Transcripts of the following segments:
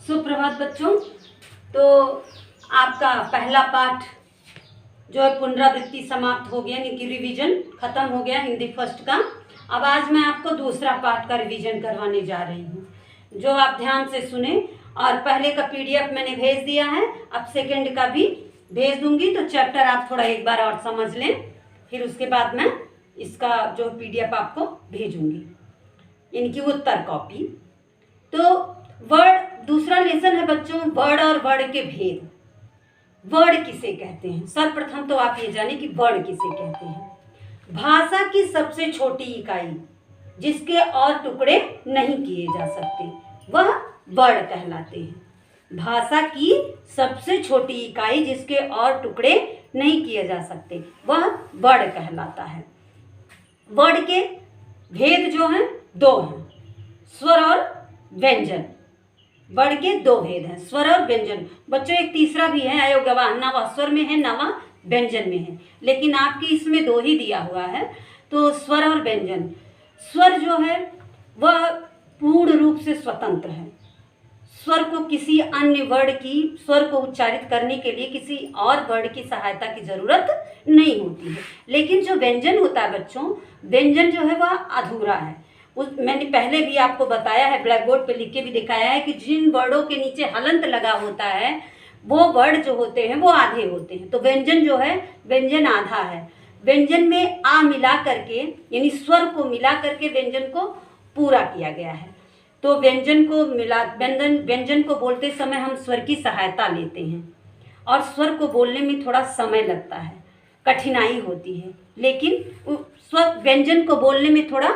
सुप्रभात बच्चों। तो आपका पहला पाठ जो है पुनरावृत्ति समाप्त हो गया, यानी कि रिवीजन खत्म हो गया हिंदी फर्स्ट का। अब आज मैं आपको दूसरा पाठ का रिवीजन करवाने जा रही हूँ, जो आप ध्यान से सुने। और पहले का पीडीएफ मैंने भेज दिया है, अब सेकंड का भी भेज दूंगी, तो चैप्टर आप थोड़ा एक बार और समझ लें, फिर उसके बाद मैं इसका जो पीडीएफ आपको भेजूंगी, इनकी उत्तर कॉपी। तो वर्ड दूसरा लेसन है बच्चों, वर्ड और वर्ड के भेद। वर्ड किसे कहते हैं? सर्वप्रथम तो आप ये जाने कि वर्ड किसे कहते हैं। भाषा की सबसे छोटी इकाई जिसके और टुकड़े नहीं किए जा सकते, वह वर्ड कहलाते हैं। भाषा की सबसे छोटी इकाई जिसके और टुकड़े नहीं किए जा सकते, वह वर्ड कहलाता है। वर्ड के भेद जो हैं दो हैं, स्वर और व्यंजन। वर्ड के दो भेद हैं, स्वर और व्यंजन। बच्चों एक तीसरा भी है अयोगवाह, ना वह स्वर में है ना वह व्यंजन में है, लेकिन आपकी इसमें दो ही दिया हुआ है। तो स्वर और व्यंजन। स्वर जो है वह पूर्ण रूप से स्वतंत्र है। स्वर को किसी अन्य वर्ड की स्वर को उच्चारित करने के लिए किसी और वर्ड की सहायता की जरूरत नहीं होती है। लेकिन जो व्यंजन होता है बच्चों, व्यंजन जो है वह अधूरा है। मैंने पहले भी आपको बताया है, ब्लैक बोर्ड पे लिख के भी दिखाया है कि जिन वर्डों के नीचे हलंत लगा होता है वो वर्ड जो होते हैं वो आधे होते हैं। तो व्यंजन जो है, व्यंजन आधा है। व्यंजन में आ मिला करके, यानी स्वर को मिला करके व्यंजन को पूरा किया गया है। तो व्यंजन को मिला, व्यंजन को बोलते समय हम स्वर की सहायता लेते हैं, और स्वर को बोलने में थोड़ा समय लगता है, कठिनाई होती है। लेकिन स्वर व्यंजन को बोलने में थोड़ा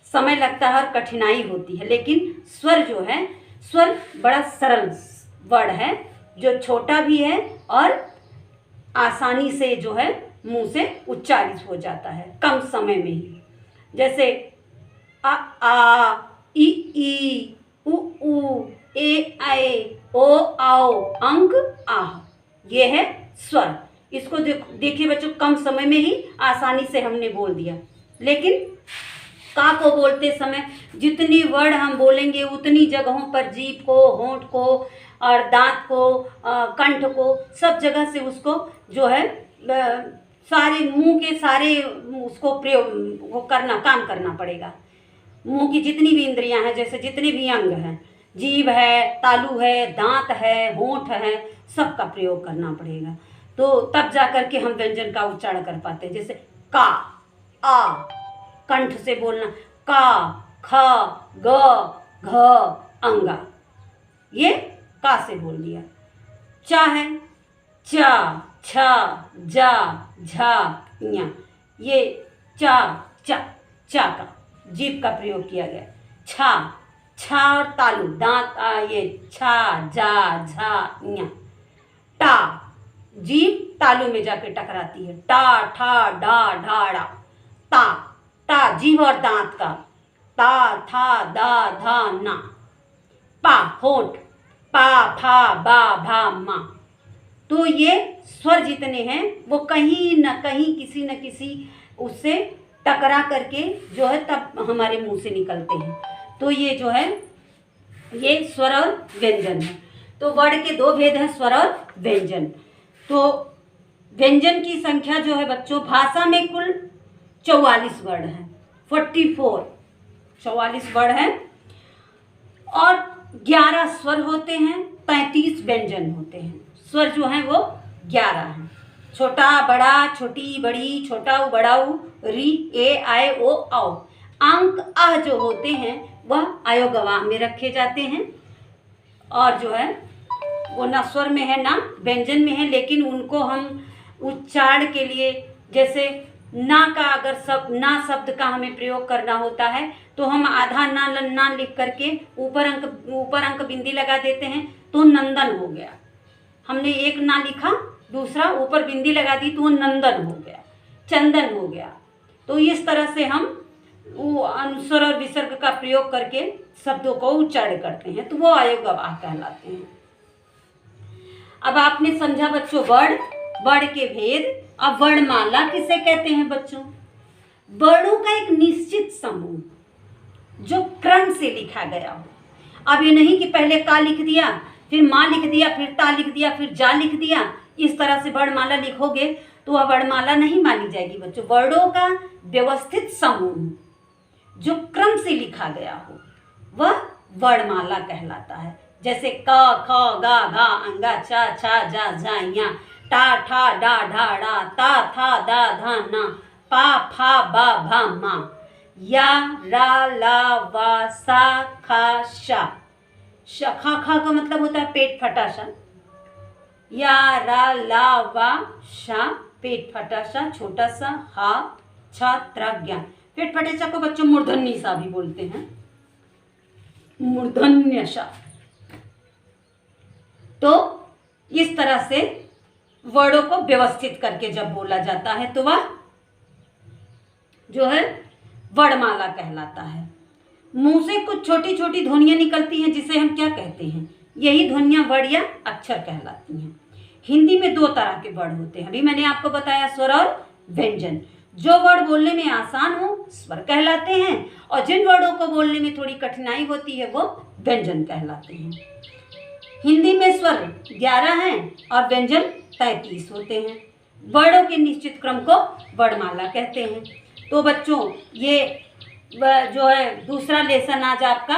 समय लगता है और कठिनाई होती है, लेकिन स्वर जो है, स्वर बड़ा सरल वर्ड है, जो छोटा भी है और आसानी से जो है मुंह से उच्चारित हो जाता है कम समय में ही। जैसे आ ई ई उ ए ऐ ओ आओ अंक आह, ये है स्वर। इसको देखिए बच्चों, कम समय में ही आसानी से हमने बोल दिया। लेकिन का को बोलते समय जितनी वर्ड हम बोलेंगे उतनी जगहों पर जीभ को, होंठ को और दांत को, कंठ को, सब जगह से उसको जो है सारे मुंह के सारे उसको प्रयोग वो काम करना पड़ेगा। मुंह की जितनी भी इंद्रियां हैं, जैसे जितने भी अंग हैं, जीभ है, तालू है, दांत है, होंठ है, सबका प्रयोग करना पड़ेगा। तो तब जा कर के हम व्यंजन का उच्चारण कर पाते हैं। जैसे का, आ, कंठ से बोलना, का, ख, ग, घ, अंगा, ये का से बोल दिया। चा है, चा, छा, जा, झा, ञा, ये चा, चा का जीभ का प्रयोग किया गया। छा, छा और तालु दांत, ये छा, जा, झा, ञा। टा, जीभ तालु में जाके टकराती है, टा, ठा, डा, ढा, डा। ता, ता जीभ और दांत का, ता, था, दा, धा, ना। पा, होंठ, पा, फा, बा, भा, मा। तो ये स्वर जितने हैं वो कहीं न कहीं किसी न किसी उससे टकरा करके जो है तब हमारे मुंह से निकलते हैं। तो ये जो है ये स्वर और व्यंजन है। तो वर्ड के दो भेद हैं, स्वर और व्यंजन। तो व्यंजन की संख्या जो है बच्चों, भाषा में कुल 44 वर्ड हैं, 44 वर्ड हैं, और 11 स्वर होते हैं, 33 व्यंजन होते हैं। स्वर जो हैं वो 11 हैं, छोटा बड़ा, छोटी बड़ी, छोटा उ बड़ा उ, री, ए, आए, ओ, आओ। अंक आह जो होते हैं वह अयोगवाह में रखे जाते हैं, और जो है वो ना स्वर में है ना व्यंजन में है। लेकिन उनको हम उच्चारण के लिए, जैसे ना का अगर ना शब्द का हमें प्रयोग करना होता है तो हम आधा ना लिख करके ऊपर अंक बिंदी लगा देते हैं, तो नंदन हो गया। हमने एक ना लिखा, दूसरा ऊपर बिंदी लगा दी तो वो नंदन हो गया, चंदन हो गया। तो इस तरह से हम वो अनुस्वर और विसर्ग का प्रयोग करके शब्दों को उच्चारण करते हैं, तो वो अयोगवाह कहलाते हैं। अब आपने समझा बच्चों वर्ड के भेद। अब वर्णमाला किसे कहते हैं बच्चों? वर्णों का एक निश्चित समूह जो क्रम से लिखा गया हो। अब ये नहीं कि पहले का लिख दिया, फिर माँ लिख दिया, फिर ता लिख दिया, फिर जा लिख दिया, इस तरह से वर्णमाला लिखोगे तो वह वर्णमाला नहीं मानी जाएगी बच्चों। वर्णों का व्यवस्थित समूह जो क्रम से लिखा गया हो वह वर्णमाला कहलाता है। जैसे क ख ग घ अंगा च छ ज झ ञ टा ठा डा ढा डा ता था दा धा ना पा फा बा भा मा या रा ला वा सा खा शा। खा खा का मतलब होता है पेट फटा सा। या रा ला वा शा पेट फटा सा छोटा सा। हा छा त्रा ज्ञा। पेट फटे सा को बच्चों मूर्धन्य सा भी बोलते हैं, मूर्धन्य सा। तो इस तरह से वर्णों को व्यवस्थित करके जब बोला जाता है तो वह जो है वर्णमाला कहलाता है। मुंह से कुछ छोटी छोटी ध्वनियां निकलती हैं जिसे हम क्या कहते हैं, यही ध्वनियां वर्ण या अक्षर कहलाती हैं। हिंदी में दो तरह के वर्ण होते हैं, अभी मैंने आपको बताया स्वर और व्यंजन। जो वर्ण बोलने में आसान हो स्वर कहलाते हैं और जिन वर्णों को बोलने में थोड़ी कठिनाई होती है वो व्यंजन कहलाते हैं। हिंदी में स्वर 11 हैं और व्यंजन 33 होते हैं। वर्णों के निश्चित क्रम को वर्णमाला कहते हैं। तो बच्चों ये जो है दूसरा लेसन आज आपका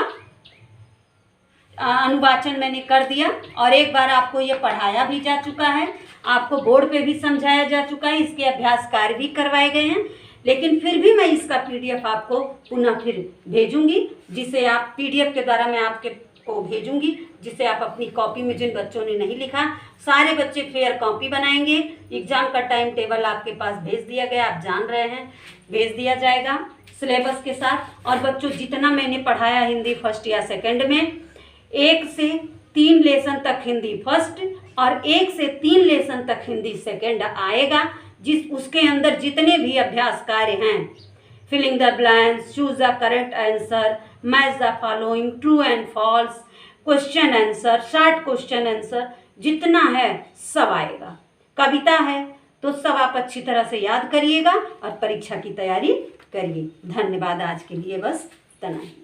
अनुवाचन मैंने कर दिया और एक बार आपको ये पढ़ाया भी जा चुका है, आपको बोर्ड पे भी समझाया जा चुका है, इसके अभ्यास कार्य भी करवाए गए हैं। लेकिन फिर भी मैं इसका PDF आपको पुनः फिर भेजूंगी, जिसे आप PDF के द्वारा मैं आपके को भेजूंगी, जिसे आप अपनी कॉपी में, जिन बच्चों ने नहीं लिखा सारे बच्चे फेयर कॉपी बनाएंगे। एग्जाम का टाइम टेबल आपके पास भेज दिया गया, आप जान रहे हैं, भेज दिया जाएगा सिलेबस के साथ। और बच्चों जितना मैंने पढ़ाया हिंदी फर्स्ट या सेकंड में, 1 से 3 लेसन तक हिंदी फर्स्ट और 1 से 3 लेसन तक हिंदी सेकंड आएगा, जिस उसके अंदर जितने भी अभ्यास कार्य हैं, filling the blanks, choose the correct answer, match the following, true and false, question answer, short question answer, जितना है सब आएगा। कविता है तो सब आप अच्छी तरह से याद करिएगा और परीक्षा की तैयारी करिए। धन्यवाद, आज के लिए बस इतना ही।